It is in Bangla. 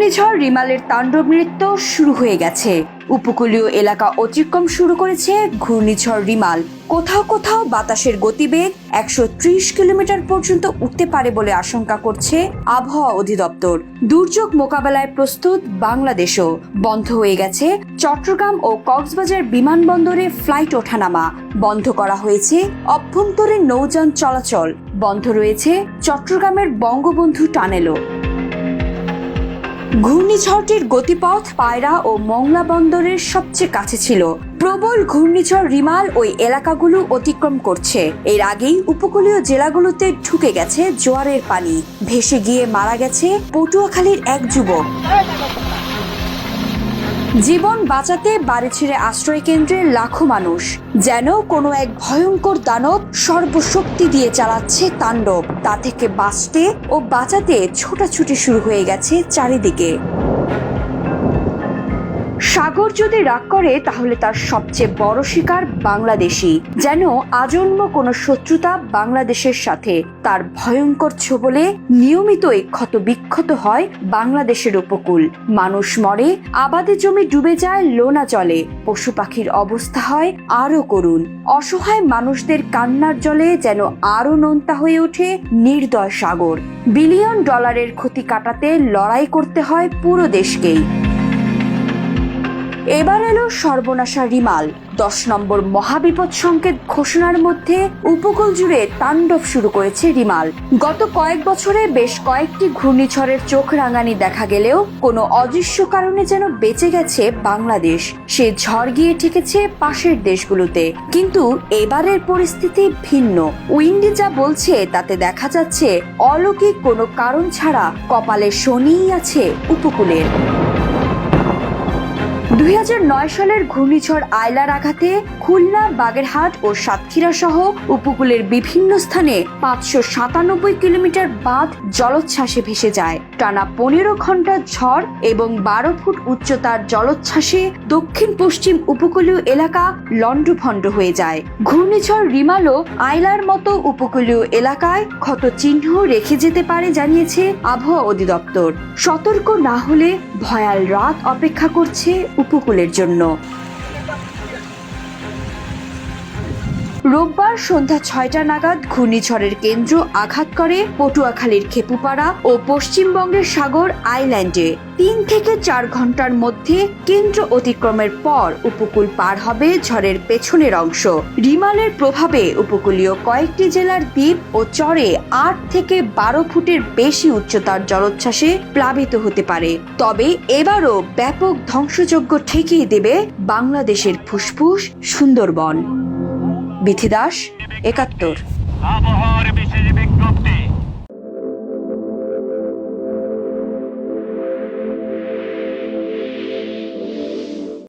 ঘূর্ণিঝড় রিমালের তাণ্ডব নৃত্য শুরু হয়ে গেছে। উপকূলীয় এলাকা অতিক্রম শুরু করেছে ঘূর্ণিঝড় রিমাল। কোথাও কোথাও বাতাসের গতিবেগ 130 কিলোমিটার পর্যন্ত উঠতে পারে বলে আশঙ্কা করছে আবহাওয়া অধিদপ্তর। দুর্যোগ মোকাবেলায় প্রস্তুত বাংলাদেশও। বন্ধ হয়ে গেছে চট্টগ্রাম ও কক্সবাজার বিমানবন্দরে ফ্লাইট ওঠানামা। বন্ধ করা হয়েছে অভ্যন্তরীণ নৌযান চলাচল। বন্ধ রয়েছে চট্টগ্রামের বঙ্গবন্ধু টানেলও। ঘূর্ণিঝড়টির গতিপথ পায়রা ও মংলা বন্দরের সবচেয়ে কাছে ছিল। প্রবল ঘূর্ণিঝড় রিমাল ওই এলাকাগুলো অতিক্রম করছে। এর আগেই উপকূলীয় জেলাগুলোতে ঢুকে গেছে জোয়ারের পানি। ভেসে গিয়ে মারা গেছে পটুয়াখালীর এক যুবক। জীবন বাঁচাতে বাড়ি ছেড়ে আশ্রয় কেন্দ্রে লাখো মানুষ। যেন কোনো এক ভয়ঙ্কর দানব সর্বশক্তি দিয়ে চালাচ্ছে তাণ্ডব। তা থেকে বাঁচতে ও বাঁচাতে ছোটাছুটি শুরু হয়ে গেছে চারিদিকে। সাগর যদি রাগ করে তাহলে তার সবচেয়ে বড় শিকার বাংলাদেশি। যেন আজন্ম কোনো শত্রুতা বাংলাদেশের সাথে। তার ভয়ঙ্কর ছোবলে নিয়মিতই ক্ষত বিক্ষত হয় বাংলাদেশের উপকূল। মানুষ মরে, আবাদি জমি ডুবে যায় লোনা জলে। পশু পাখির অবস্থা হয় আরো করুণ। অসহায় মানুষদের কান্নার জলে যেন আরো নোনতা হয়ে ওঠে নির্দয় সাগর। বিলিয়ন ডলারের ক্ষতি কাটাতে লড়াই করতে হয় পুরো দেশকেই। এবার এলো সর্বনাশা রিমাল। 10 নম্বর মহাবিপদ সংকেত ঘোষণার মধ্যে উপকূল জুড়ে তাণ্ডব শুরু করেছে রিমাল। গত কয়েক বছরে বেশ কয়েকটি ঘূর্ণিঝড়ের চোখ রাঙানি দেখা গেলেও কোনো অদৃশ্য কারণে যেন বেঁচে গেছে বাংলাদেশ। সে ঝড় গিয়ে ঠেকেছে পাশের দেশগুলোতে। কিন্তু এবারের পরিস্থিতি ভিন্ন। উইন্ডি যা বলছে তাতে দেখা যাচ্ছে অলৌকিক কোনো কারণ ছাড়া কপালে শনিই আছে উপকূলের। 2009 সালের ঘূর্ণিঝড় আয়লার আঘাতে খুলনা, বাগেরহাট ও সাতক্ষীরা সহ উপকূলের বিভিন্ন স্থানে 597 কিলোমিটার বাঁধ জলোচ্ছ্বাসে ভেসে যায়। টানা 15 ঘন্টার ঝড় এবং 12 ফুট উচ্চতার জলোচ্ছ্বাসে দক্ষিণ পশ্চিম উপকূলীয় এলাকা লন্ডভন্ড হয়ে যায়। ঘূর্ণিঝড় রিমালও আয়লার মতো উপকূলীয় এলাকায় ক্ষত চিহ্ন রেখে যেতে পারে জানিয়েছে আবহাওয়া অধিদপ্তর। সতর্ক না হলে ভয়াল রাত অপেক্ষা করছে উপকূলের জন্য। রোববার সন্ধ্যা 6টা নাগাদ ঘূর্ণিঝড়ের কেন্দ্র আঘাত করে পটুয়াখালীর খেপুপাড়া ও পশ্চিমবঙ্গের সাগর আইল্যান্ডে। 3 থেকে 4 ঘন্টার মধ্যে কেন্দ্র অতিক্রমের পর উপকূল পার হবে ঝড়ের পেছনের অংশ। রিমালের প্রভাবে উপকূলীয় কয়েকটি জেলার দ্বীপ ও চরে 8 থেকে 12 ফুটের বেশি উচ্চতার জলোচ্ছ্বাসে প্লাবিত হতে পারে। তবে এবারও ব্যাপক ধ্বংসযজ্ঞ ঠেকিয়ে দেবে বাংলাদেশের ফুসফুস সুন্দরবন। বিথি দাস, 71।